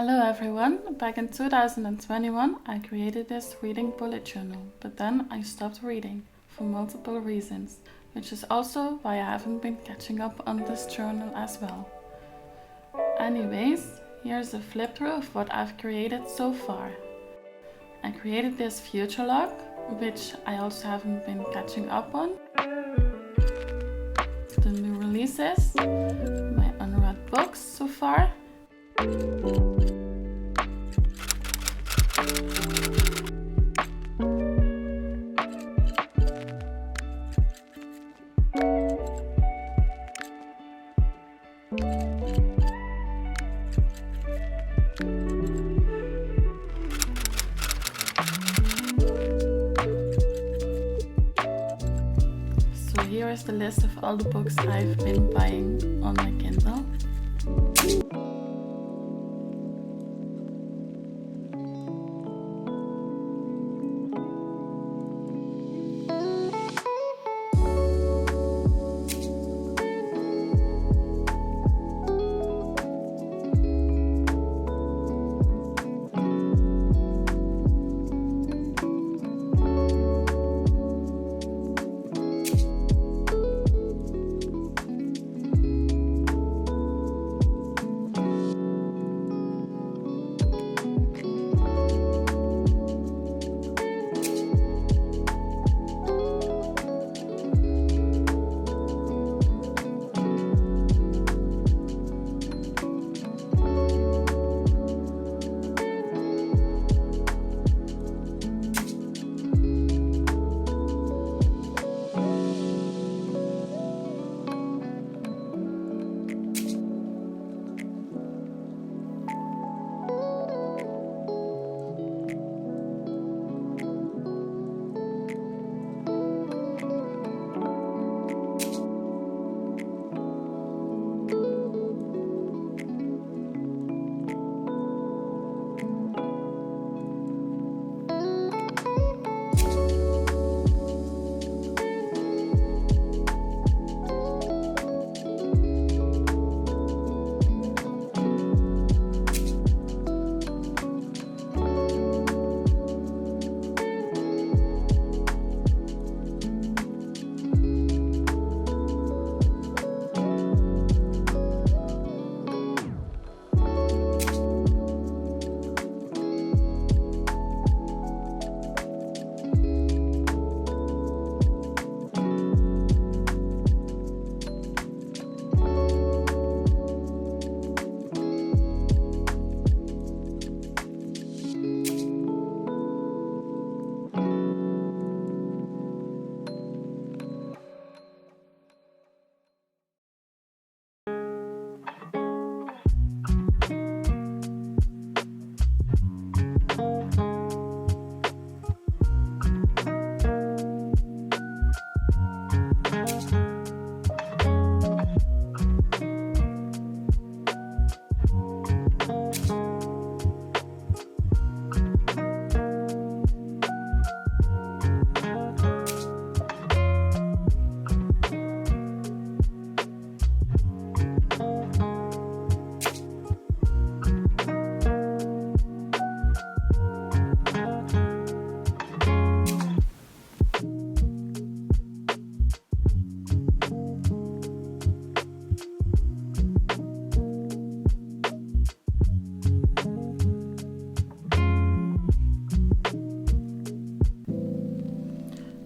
Hello everyone! Back in 2021 I created this reading bullet journal, but then I stopped reading for multiple reasons, which is also why I haven't been catching up on this journal as well. Anyways, here's a flip through of what I've created so far. I created this future log, which I also haven't been catching up on. The new releases, my unread books so far. So here is the list of all the books I've been buying on my Kindle.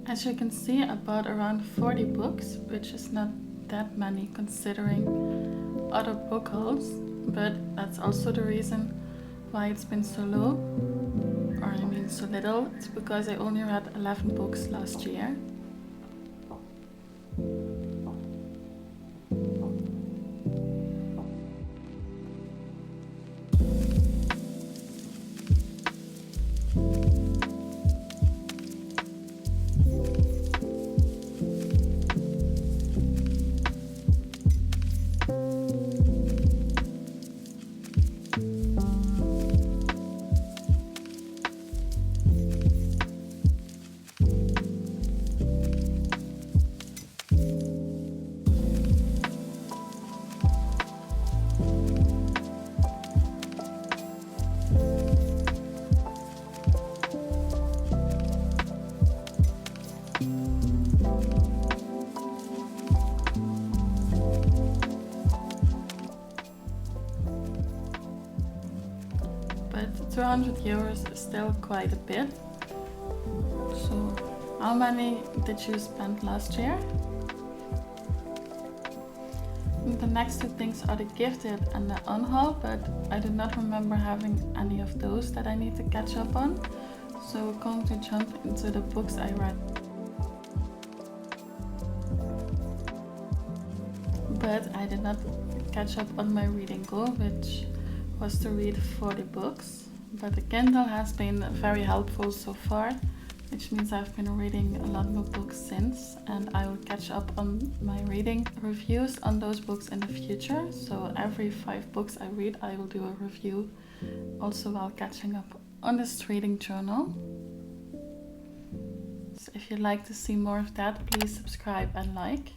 As you can see, I bought around 40 books, which is not that many considering other book hauls, but that's also the reason why it's been so low, or I mean so little. It's because I only read 11 books last year. 200 euros is still quite a bit. So how many did you spend last year? The next two things are the gifted and the unhaul, but I do not remember having any of those that I need to catch up on. So we're going to jump into the books I read. But I did not catch up on my reading goal, which was to read 40 books. But the Kindle has been very helpful so far, which means I've been reading a lot more books since, and I will catch up on my reading reviews on those books in the future. So every 5 books I read, I will do a review, also while catching up on this reading journal. So if you'd like to see more of that, please subscribe and like.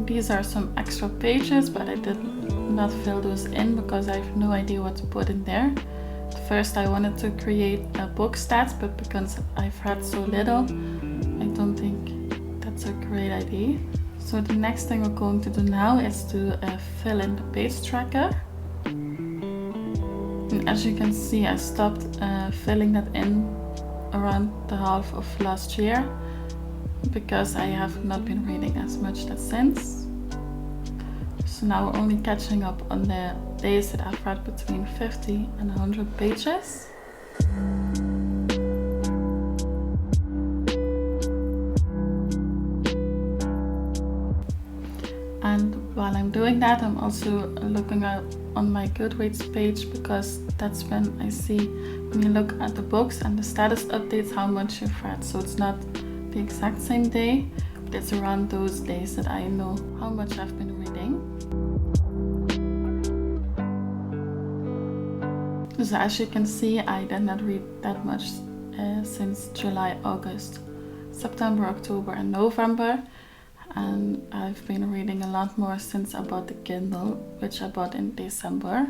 These are some extra pages, but I did not fill those in because I have no idea what to put in there. First I wanted to create a book stats, but because I've read so little, I don't think that's a great idea. So the next thing we're going to do now is to fill in the page tracker. And as you can see, I stopped filling that in around the half of last year because I have not been reading as much since. So now we're only catching up on the days that I've read between 50 and 100 pages. And while I'm doing that, I'm also looking at on my Goodreads page, because that's when I see, when you look at the books and the status updates, how much you've read. So it's not the exact same day, but it's around those days that I know how much I've been reading. So as you can see, I did not read that much since July, August, September, October and November. And I've been reading a lot more since I bought the Kindle, which I bought in December.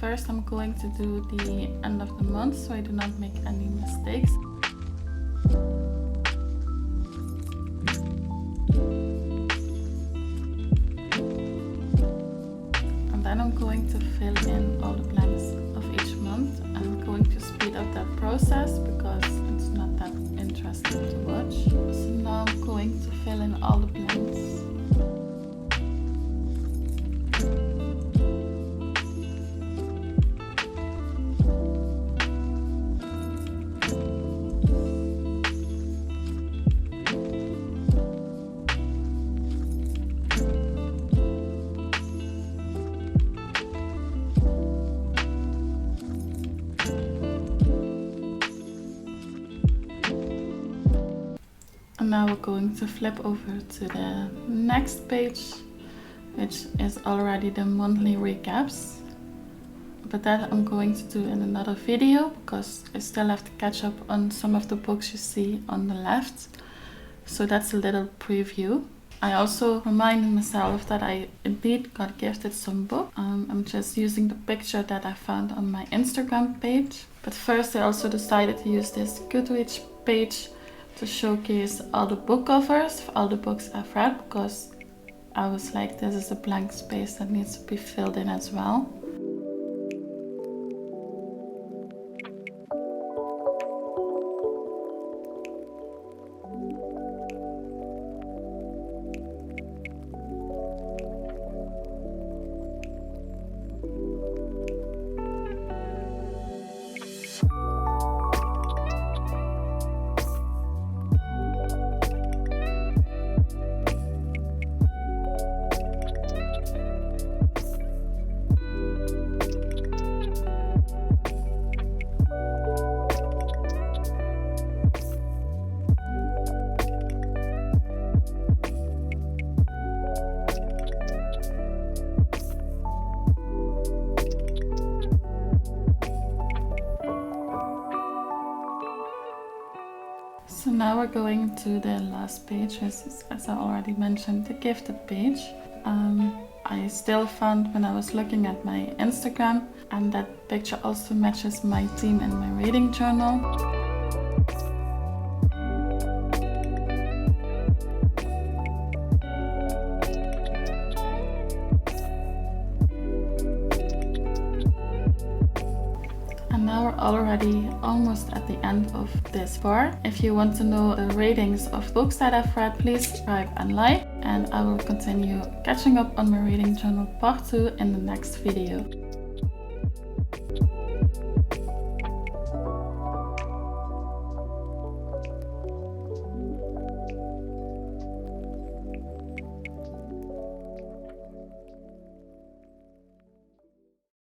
first I'm going to do the end of the month so I do not make any mistakes. And then I'm going to fill in all the blanks of each month. I'm going to speed up that process because it's not that interesting to watch. So now I'm going to fill in all the blanks. And now we're going to flip over to the next page, which is already the monthly recaps. But that I'm going to do in another video because I still have to catch up on some of the books you see on the left. So that's a little preview. I also reminded myself that I indeed got gifted some book. I'm just using the picture that I found on my Instagram page. But first I also decided to use this Goodreads page to showcase all the book covers for all the books I've read, because I was like, this is a blank space that needs to be filled in as well. So now we're going to the last page, which is, as I already mentioned, the gifted page. I still found when I was looking at my Instagram, and that picture also matches my theme in my reading journal. Now we're already almost at the end of this part. If you want to know the ratings of books that I've read, please subscribe and like, and I will continue catching up on my reading journal part 2 in the next video.